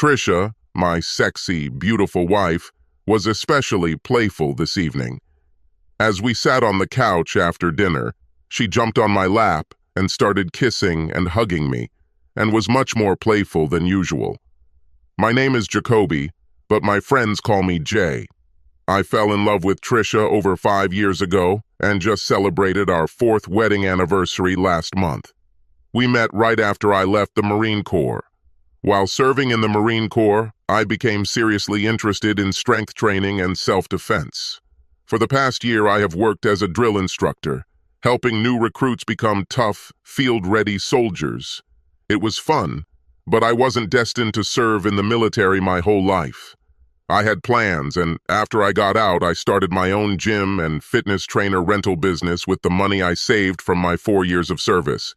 Trisha, my sexy, beautiful wife, was especially playful this evening. As we sat on the couch after dinner, she jumped on my lap and started kissing and hugging me, and was much more playful than usual. My name is Jacoby, but my friends call me Jay. I fell in love with Trisha over 5 years ago and just celebrated our 4th wedding anniversary last month. We met right after I left the Marine Corps. While serving in the Marine Corps, I became seriously interested in strength training and self-defense. For the past year, I have worked as a drill instructor, helping new recruits become tough, field-ready soldiers. It was fun, but I wasn't destined to serve in the military my whole life. I had plans, and after I got out, I started my own gym and fitness trainer rental business with the money I saved from my 4 years of service.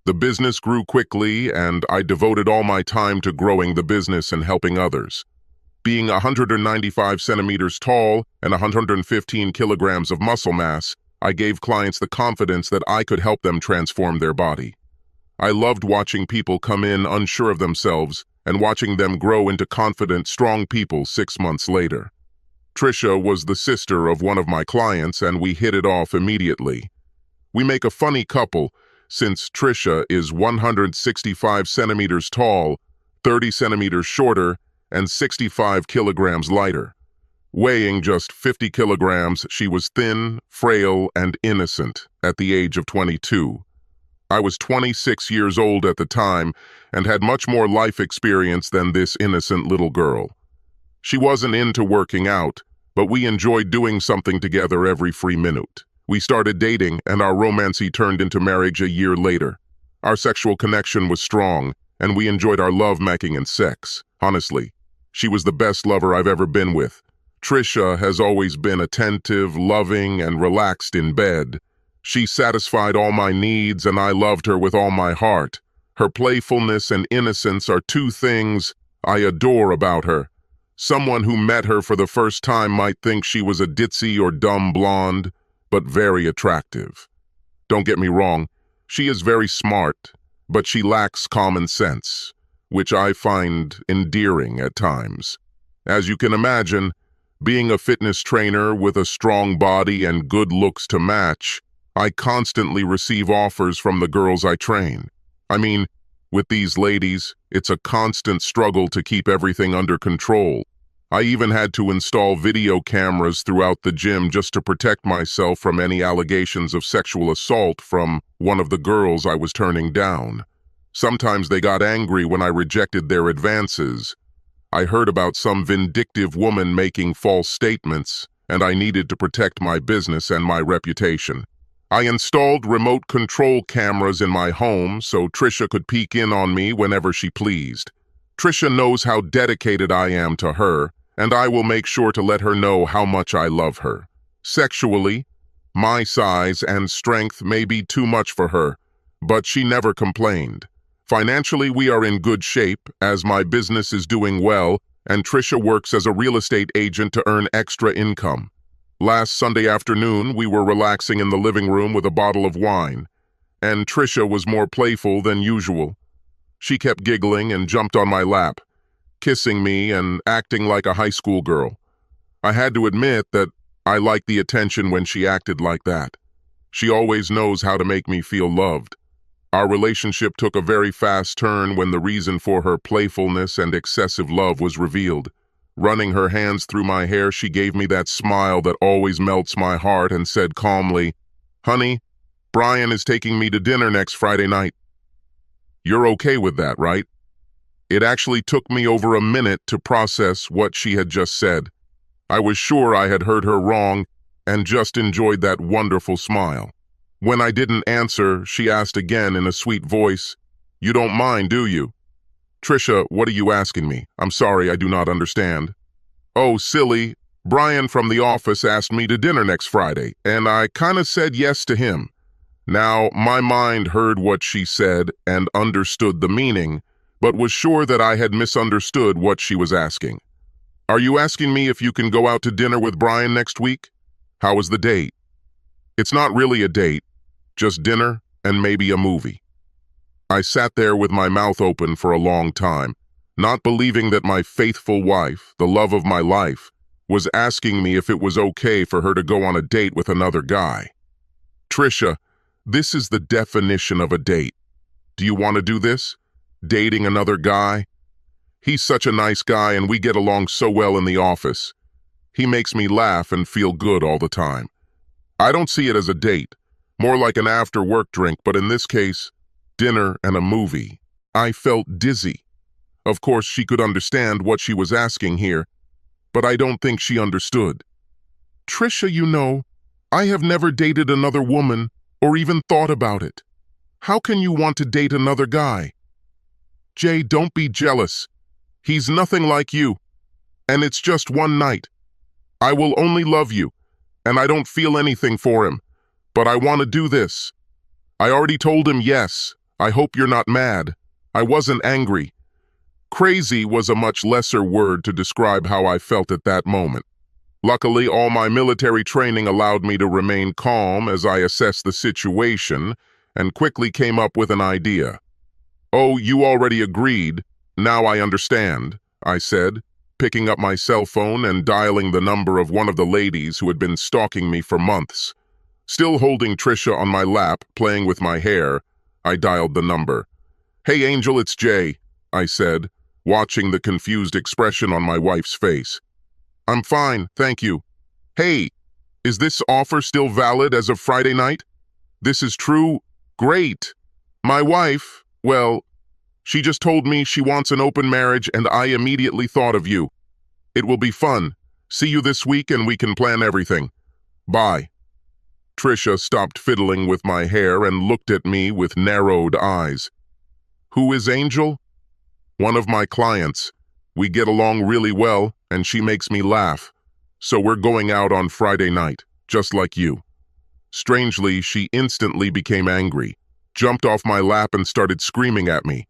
The business grew quickly, and I devoted all my time to growing the business and helping others. Being 195 centimeters tall and 115 kilograms of muscle mass, I gave clients the confidence that I could help them transform their body. I loved watching people come in unsure of themselves and watching them grow into confident, strong people 6 months later. Trisha was the sister of one of my clients, and we hit it off immediately. We make a funny couple, since Trisha is 165 centimeters tall, 30 centimeters shorter, and 65 kilograms lighter. Weighing just 50 kilograms, she was thin, frail, and innocent at the age of 22. I was 26 years old at the time and had much more life experience than this innocent little girl. She wasn't into working out, but we enjoyed doing something together every free minute. We started dating, and our romance turned into marriage a year later. Our sexual connection was strong, and we enjoyed our love-making and sex. Honestly, she was the best lover I've ever been with. Trisha has always been attentive, loving, and relaxed in bed. She satisfied all my needs, and I loved her with all my heart. Her playfulness and innocence are 2 things I adore about her. Someone who met her for the first time might think she was a ditzy or dumb blonde, but very attractive. Don't get me wrong, she is very smart, but she lacks common sense, which I find endearing at times. As you can imagine, being a fitness trainer with a strong body and good looks to match, I constantly receive offers from the girls I train. I mean, with these ladies, it's a constant struggle to keep everything under control. I even had to install video cameras throughout the gym just to protect myself from any allegations of sexual assault from one of the girls I was turning down. Sometimes they got angry when I rejected their advances. I heard about some vindictive woman making false statements, and I needed to protect my business and my reputation. I installed remote control cameras in my home so Trisha could peek in on me whenever she pleased. Trisha knows how dedicated I am to her, and I will make sure to let her know how much I love her. Sexually, my size and strength may be too much for her, but she never complained. Financially, we are in good shape, as my business is doing well, and Trisha works as a real estate agent to earn extra income. Last Sunday afternoon, we were relaxing in the living room with a bottle of wine, and Trisha was more playful than usual. She kept giggling and jumped on my lap, kissing me and acting like a high school girl. I had to admit that I liked the attention when she acted like that. She always knows how to make me feel loved. Our relationship took a very fast turn when the reason for her playfulness and excessive love was revealed. Running her hands through my hair, she gave me that smile that always melts my heart and said calmly, "Honey, Brian is taking me to dinner next Friday night. You're okay with that, right?" It actually took me over a minute to process what she had just said. I was sure I had heard her wrong and just enjoyed that wonderful smile. When I didn't answer, she asked again in a sweet voice, "You don't mind, do you?" "Trisha, what are you asking me? I'm sorry, I do not understand." "Oh, silly. Brian from the office asked me to dinner next Friday, and I kinda said yes to him." Now, my mind heard what she said and understood the meaning, but was sure that I had misunderstood what she was asking. "Are you asking me if you can go out to dinner with Brian next week? How was the date?" "It's not really a date, just dinner and maybe a movie." I sat there with my mouth open for a long time. not believing that my faithful wife, the love of my life, was asking me if it was okay for her to go on a date with another guy. Trisha, this is the definition of a date. Do you want to do this? Dating another guy? He's such a nice guy and we get along so well in the office. He makes me laugh and feel good all the time. I don't see it as a date, more like an after-work drink, but in this case, dinner and a movie. I felt dizzy. Of course, she could understand what she was asking here, but I don't think she understood. Trisha, you know, I have never dated another woman or even thought about it. How can you want to date another guy? Jay, don't be jealous. He's nothing like you, and it's just one night. I will only love you, and I don't feel anything for him, but I want to do this. I already told him yes. I hope you're not mad. I wasn't angry. Crazy was a much lesser word to describe how I felt at that moment. Luckily, all my military training allowed me to remain calm as I assessed the situation and quickly came up with an idea. Oh, you already agreed. Now I understand, I said, picking up my cell phone and dialing the number of one of the ladies who had been stalking me for months. Still holding Trisha on my lap, playing with my hair, I dialed the number. Hey, Angel, it's Jay, I said, watching the confused expression on my wife's face. I'm fine, thank you. Hey, is this offer still valid as of Friday night? This is true? Great. My wife, well, she just told me she wants an open marriage and I immediately thought of you. It will be fun. See you this week and we can plan everything. Bye. Trisha stopped fiddling with my hair and looked at me with narrowed eyes. Who is Angel? One of my clients. We get along really well and she makes me laugh. So we're going out on Friday night, just like you. Strangely, she instantly became angry, jumped off my lap and started screaming at me.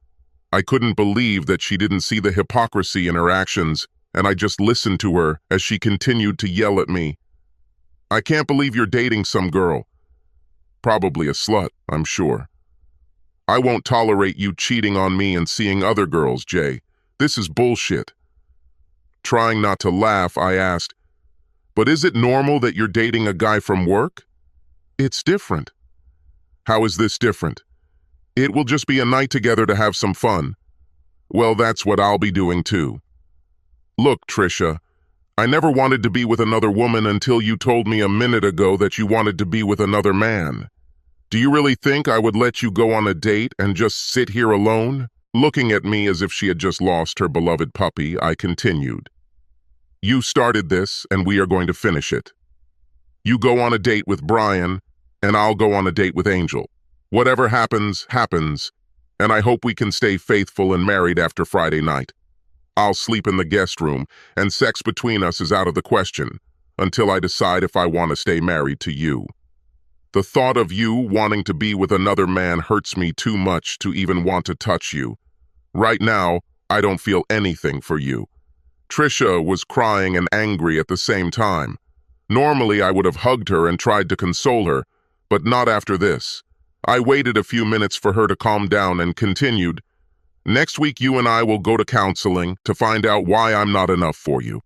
I couldn't believe that she didn't see the hypocrisy in her actions, and I just listened to her as she continued to yell at me. I can't believe you're dating some girl. Probably a slut, I'm sure. I won't tolerate you cheating on me and seeing other girls, Jay. This is bullshit. Trying not to laugh, I asked, but is it normal that you're dating a guy from work? It's different. How is this different? It will just be a night together to have some fun. Well, that's what I'll be doing too. Look, Trisha, I never wanted to be with another woman until you told me a minute ago that you wanted to be with another man. Do you really think I would let you go on a date and just sit here alone? Looking at me as if she had just lost her beloved puppy, I continued. You started this, and we are going to finish it. You go on a date with Brian, and I'll go on a date with Angel. Whatever happens, happens, and I hope we can stay faithful and married after Friday night. I'll sleep in the guest room, and sex between us is out of the question, until I decide if I want to stay married to you. The thought of you wanting to be with another man hurts me too much to even want to touch you. Right now, I don't feel anything for you. Trisha was crying and angry at the same time. Normally, I would have hugged her and tried to console her, but not after this. I waited a few minutes for her to calm down and continued, Next week you and I will go to counseling to find out why I'm not enough for you.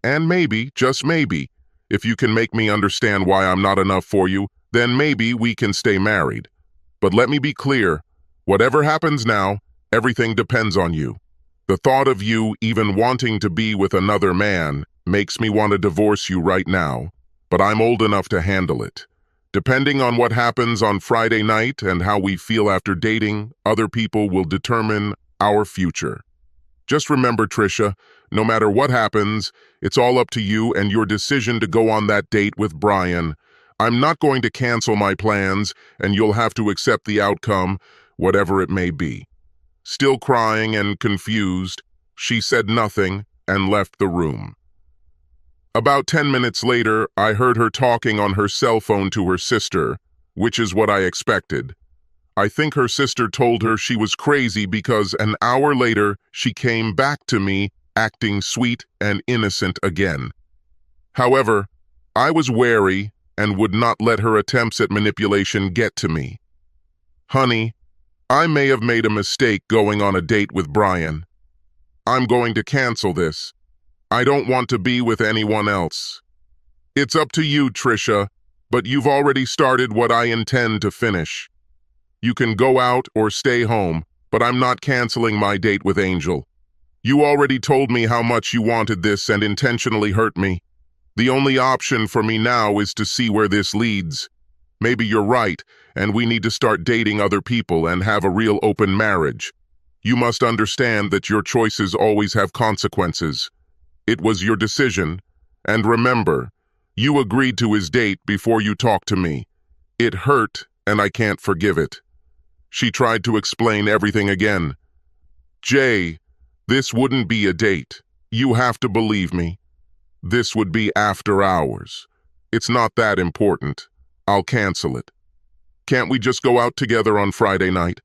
And maybe, just maybe, if you can make me understand why I'm not enough for you, then maybe we can stay married. But let me be clear, whatever happens now, everything depends on you. The thought of you even wanting to be with another man makes me want to divorce you right now, but I'm old enough to handle it. Depending on what happens on Friday night and how we feel after dating, other people will determine our future. Just remember, Trisha, no matter what happens, it's all up to you and your decision to go on that date with Brian. I'm not going to cancel my plans, and you'll have to accept the outcome, whatever it may be. Still crying and confused, she said nothing and left the room. About 10 minutes later, I heard her talking on her cell phone to her sister, which is what I expected. I think her sister told her she was crazy because an hour later, she came back to me, acting sweet and innocent again. However, I was wary and would not let her attempts at manipulation get to me. Honey, I may have made a mistake going on a date with Brian. I'm going to cancel this. I don't want to be with anyone else. It's up to you, Trisha, but you've already started what I intend to finish. You can go out or stay home, but I'm not canceling my date with Angel. You already told me how much you wanted this and intentionally hurt me. The only option for me now is to see where this leads. Maybe you're right, and we need to start dating other people and have a real open marriage. You must understand that your choices always have consequences. It was your decision, and remember, you agreed to his date before you talked to me. It hurt, and I can't forgive it. She tried to explain everything again. Jay, this wouldn't be a date. You have to believe me. This would be after hours. It's not that important. I'll cancel it. Can't we just go out together on Friday night?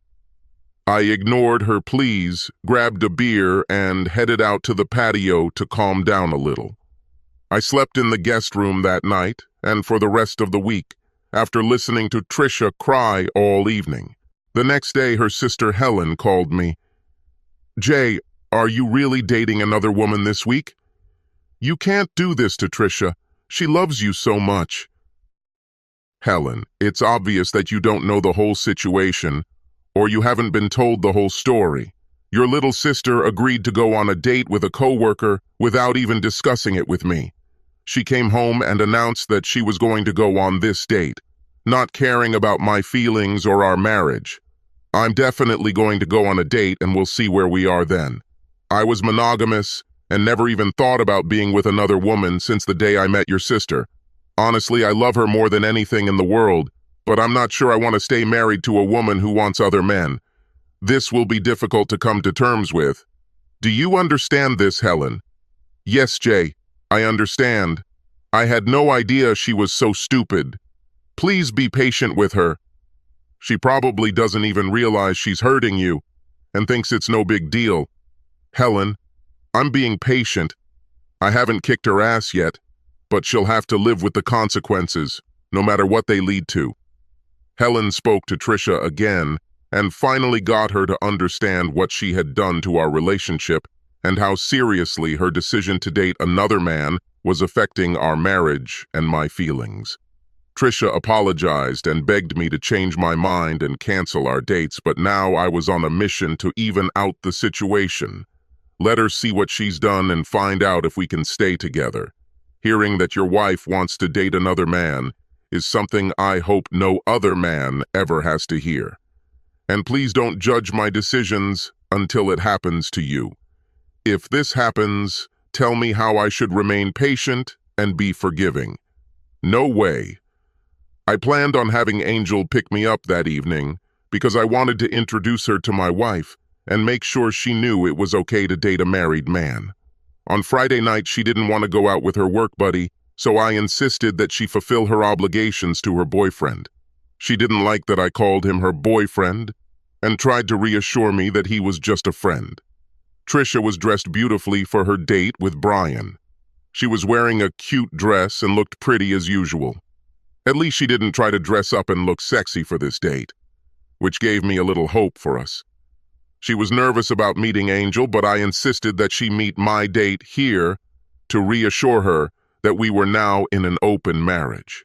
I ignored her pleas, grabbed a beer, and headed out to the patio to calm down a little. I slept in the guest room that night and for the rest of the week, after listening to Trisha cry all evening. The next day, her sister Helen called me. Jay, are you really dating another woman this week? You can't do this to Trisha. She loves you so much. Helen, it's obvious that you don't know the whole situation, or you haven't been told the whole story. Your little sister agreed to go on a date with a coworker without even discussing it with me. She came home and announced that she was going to go on this date, not caring about my feelings or our marriage. I'm definitely going to go on a date and we'll see where we are then. I was monogamous and never even thought about being with another woman since the day I met your sister. Honestly, I love her more than anything in the world, but I'm not sure I want to stay married to a woman who wants other men. This will be difficult to come to terms with. Do you understand this, Helen? Yes, Jay, I understand. I had no idea she was so stupid. Please be patient with her. She probably doesn't even realize she's hurting you and thinks it's no big deal. Helen, I'm being patient. I haven't kicked her ass yet, but she'll have to live with the consequences, no matter what they lead to. Helen spoke to Trisha again and finally got her to understand what she had done to our relationship and how seriously her decision to date another man was affecting our marriage and my feelings. Trisha apologized and begged me to change my mind and cancel our dates, but now I was on a mission to even out the situation. Let her see what she's done and find out if we can stay together. Hearing that your wife wants to date another man is something I hope no other man ever has to hear. And please don't judge my decisions until it happens to you. If this happens, tell me how I should remain patient and be forgiving. No way. I planned on having Angel pick me up that evening because I wanted to introduce her to my wife and make sure she knew it was okay to date a married man. On Friday night, she didn't want to go out with her work buddy, so I insisted that she fulfill her obligations to her boyfriend. She didn't like that I called him her boyfriend and tried to reassure me that he was just a friend. Trisha was dressed beautifully for her date with Brian. She was wearing a cute dress and looked pretty as usual. At least she didn't try to dress up and look sexy for this date, which gave me a little hope for us. She was nervous about meeting Angel, but I insisted that she meet my date here to reassure her that we were now in an open marriage.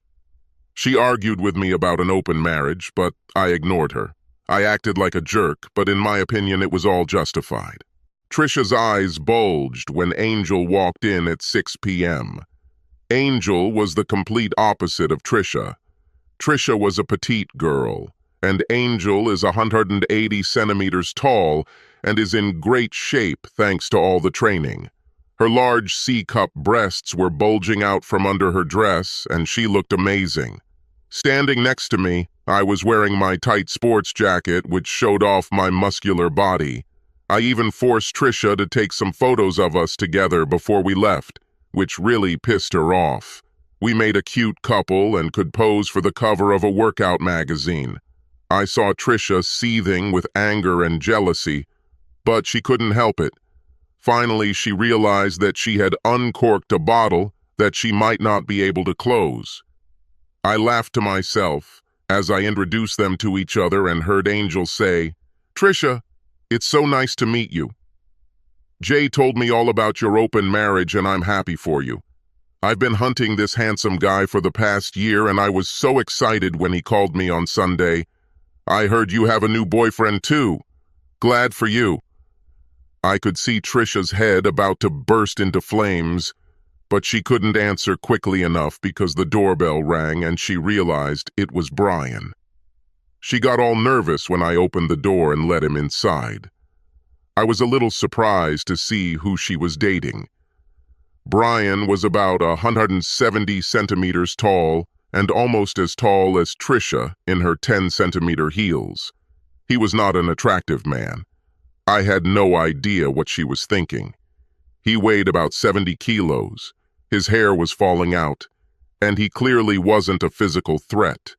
She argued with me about an open marriage, but I ignored her. I acted like a jerk, but in my opinion, it was all justified. Trisha's eyes bulged when Angel walked in at 6 p.m. Angel was the complete opposite of Trisha. Trisha was a petite girl, and Angel is 180 centimeters tall and is in great shape thanks to all the training. Her large C-cup breasts were bulging out from under her dress, and she looked amazing. Standing next to me, I was wearing my tight sports jacket, which showed off my muscular body. I even forced Trisha to take some photos of us together before we left, which really pissed her off. We made a cute couple and could pose for the cover of a workout magazine. I saw Trisha seething with anger and jealousy, but she couldn't help it. Finally, she realized that she had uncorked a bottle that she might not be able to close. I laughed to myself as I introduced them to each other and heard Angel say, "Trisha, it's so nice to meet you." Jay told me all about your open marriage and I'm happy for you. I've been hunting this handsome guy for the past year and I was so excited when he called me on Sunday. I heard you have a new boyfriend too. Glad for you. I could see Trisha's head about to burst into flames, but she couldn't answer quickly enough because the doorbell rang and she realized it was Brian. She got all nervous when I opened the door and let him inside. I was a little surprised to see who she was dating. Brian was about 170 centimeters tall and almost as tall as Trisha in her 10-centimeter heels. He was not an attractive man. I had no idea what she was thinking. He weighed about 70 kilos. His hair was falling out, and he clearly wasn't a physical threat,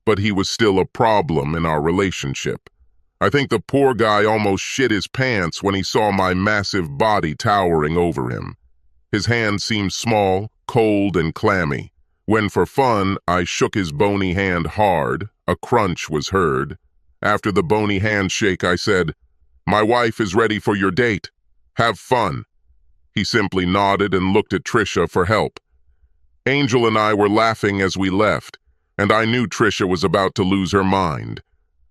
but he was still a problem in our relationship. I think the poor guy almost shit his pants when he saw my massive body towering over him. His hand seemed small, cold, and clammy. When for fun, I shook his bony hand hard, a crunch was heard. After the bony handshake, I said, "My wife is ready for your date. Have fun." He simply nodded and looked at Trisha for help. Angel and I were laughing as we left, and I knew Trisha was about to lose her mind.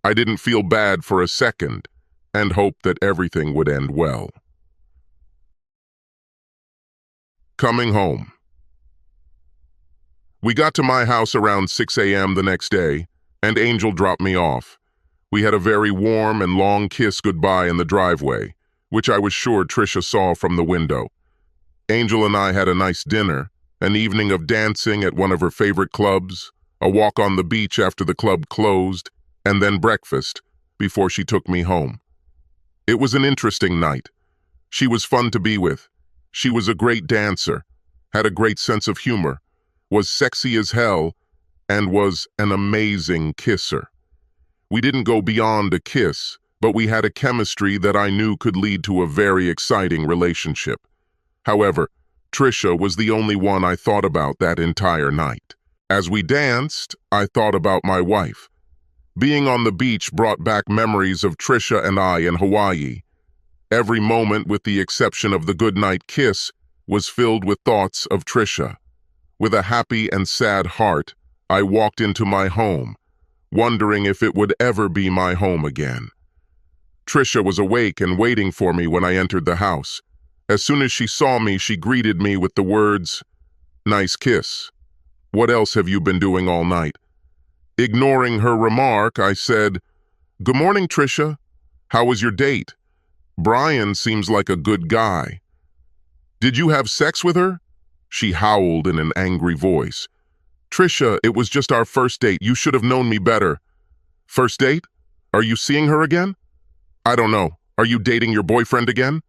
I didn't feel bad for a second, and hoped that everything would end well. Coming home. We got to my house around 6 a.m. the next day, and Angel dropped me off. We had a very warm and long kiss goodbye in the driveway, which I was sure Trisha saw from the window. Angel and I had a nice dinner, an evening of dancing at one of her favorite clubs, a walk on the beach after the club closed, and then breakfast before she took me home. It was an interesting night. She was fun to be with. She was a great dancer, had a great sense of humor, was sexy as hell, and was an amazing kisser. We didn't go beyond a kiss, but we had a chemistry that I knew could lead to a very exciting relationship. However, Trisha was the only one I thought about that entire night. As we danced, I thought about my wife. Being on the beach brought back memories of Trisha and I in Hawaii. Every moment, with the exception of the goodnight kiss, was filled with thoughts of Trisha. With a happy and sad heart, I walked into my home, wondering if it would ever be my home again. Trisha was awake and waiting for me when I entered the house. As soon as she saw me, she greeted me with the words, "Nice kiss. What else have you been doing all night?" Ignoring her remark, I said, "Good morning, Trisha. How was your date? Brian seems like a good guy." "Did you have sex with her?" She howled in an angry voice. "Trisha, it was just our first date. You should have known me better." "First date? Are you seeing her again?" "I don't know. Are you dating your boyfriend again?"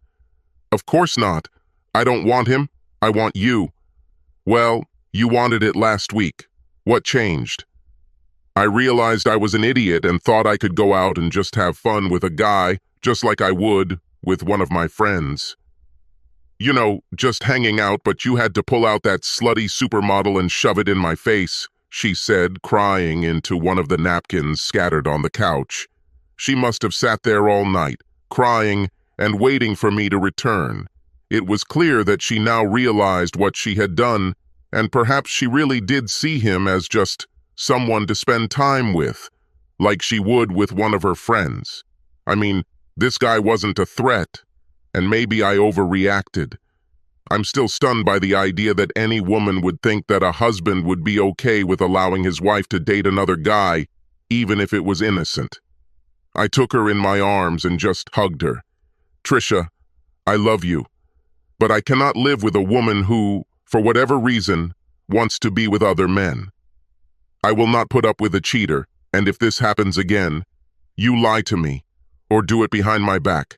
"Of course not. I don't want him. I want you." "Well, you wanted it last week. What changed?" I realized I was an idiot and thought I could go out and just have fun with a guy, just like I would with one of my friends. "You know, just hanging out, but you had to pull out that slutty supermodel and shove it in my face," she said, crying into one of the napkins scattered on the couch. She must have sat there all night, crying and waiting for me to return. It was clear that she now realized what she had done, and perhaps she really did see him as just someone to spend time with, like she would with one of her friends. I mean, this guy wasn't a threat, and maybe I overreacted. I'm still stunned by the idea that any woman would think that a husband would be okay with allowing his wife to date another guy, even if it was innocent. I took her in my arms and just hugged her. "Trisha, I love you, but I cannot live with a woman who, for whatever reason, wants to be with other men. I will not put up with a cheater, and if this happens again, you lie to me, or do it behind my back,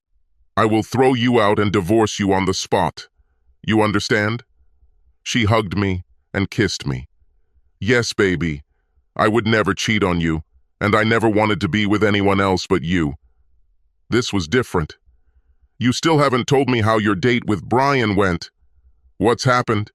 I will throw you out and divorce you on the spot. You understand?" She hugged me and kissed me. "Yes, baby, I would never cheat on you, and I never wanted to be with anyone else but you." This was different. "You still haven't told me how your date with Brian went." "What's happened?"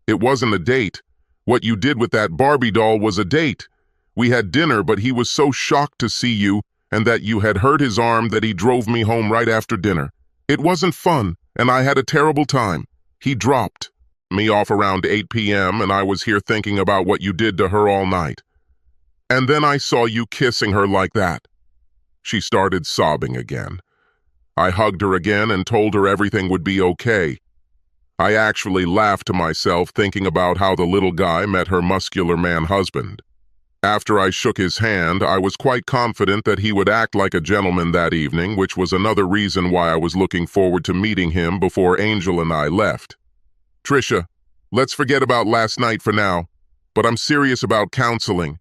"It wasn't a date. What you did with that Barbie doll was a date. We had dinner, but he was so shocked to see you and that you had hurt his arm that he drove me home right after dinner. It wasn't fun. and I had a terrible time. He dropped me off around 8 p.m., and I was here thinking about what you did to her all night. And then I saw you kissing her like that." She started sobbing again. I hugged her again and told her everything would be okay. I actually laughed to myself thinking about how the little guy met her muscular man husband. After I shook his hand, I was quite confident that he would act like a gentleman that evening, which was another reason why I was looking forward to meeting him before Angel and I left. "Trisha, let's forget about last night for now, but I'm serious about counseling.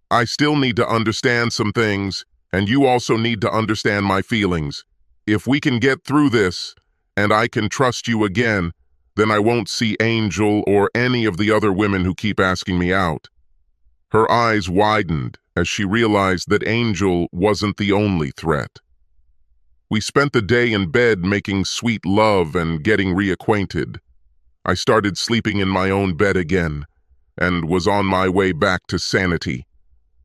I still need to understand some things, and you also need to understand my feelings. If we can get through this, and I can trust you again, then I won't see Angel or any of the other women who keep asking me out." Her eyes widened as she realized that Angel wasn't the only threat. We spent the day in bed making sweet love and getting reacquainted. I started sleeping in my own bed again and was on my way back to sanity.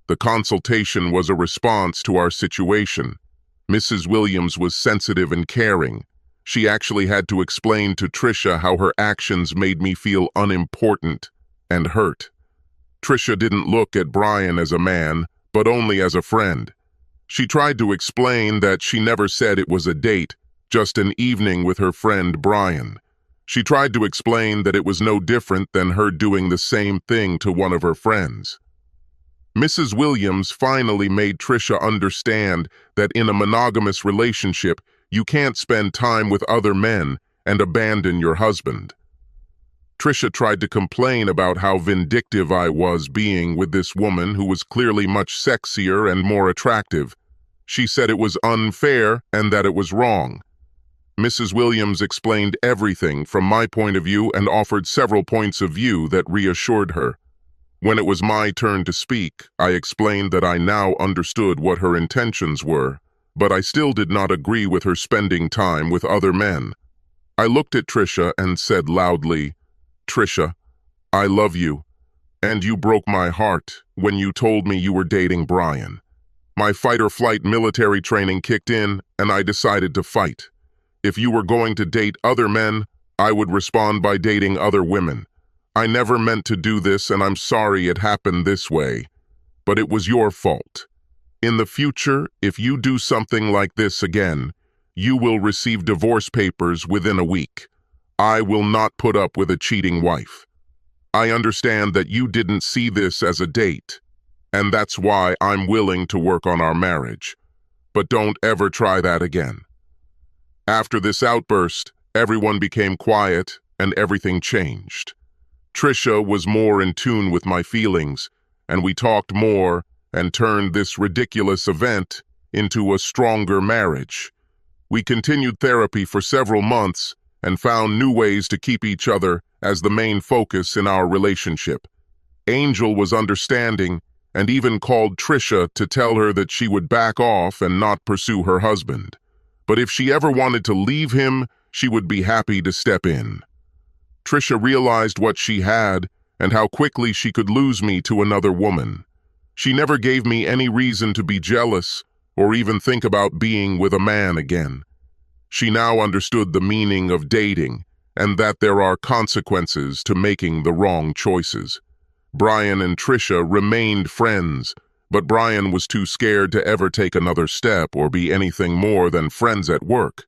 The consultation was a response to our situation. Mrs. Williams was sensitive and caring. She actually had to explain to Trisha how her actions made me feel unimportant and hurt. Trisha didn't look at Brian as a man, but only as a friend. She tried to explain that she never said it was a date, just an evening with her friend Brian. She tried to explain that it was no different than her doing the same thing to one of her friends. Mrs. Williams finally made Trisha understand that in a monogamous relationship, you can't spend time with other men and abandon your husband. Trisha tried to complain about how vindictive I was being with this woman who was clearly much sexier and more attractive. She said it was unfair and that it was wrong. Mrs. Williams explained everything from my point of view and offered several points of view that reassured her. When it was my turn to speak, I explained that I now understood what her intentions were, but I still did not agree with her spending time with other men. I looked at Trisha and said loudly, "Trisha, I love you, and you broke my heart when you told me you were dating Brian. My fight-or-flight military training kicked in, and I decided to fight. If you were going to date other men, I would respond by dating other women. I never meant to do this, and I'm sorry it happened this way, but it was your fault. In the future, if you do something like this again, you will receive divorce papers within a week. I will not put up with a cheating wife. I understand that you didn't see this as a date, and that's why I'm willing to work on our marriage. But don't ever try that again." After this outburst, everyone became quiet and everything changed. Trisha was more in tune with my feelings, and we talked more and turned this ridiculous event into a stronger marriage. We continued therapy for several months and found new ways to keep each other as the main focus in our relationship. Angel was understanding and even called Trisha to tell her that she would back off and not pursue her husband. But if she ever wanted to leave him, she would be happy to step in. Trisha realized what she had and how quickly she could lose me to another woman. She never gave me any reason to be jealous or even think about being with a man again. She now understood the meaning of dating and that there are consequences to making the wrong choices. Brian and Trisha remained friends, but Brian was too scared to ever take another step or be anything more than friends at work.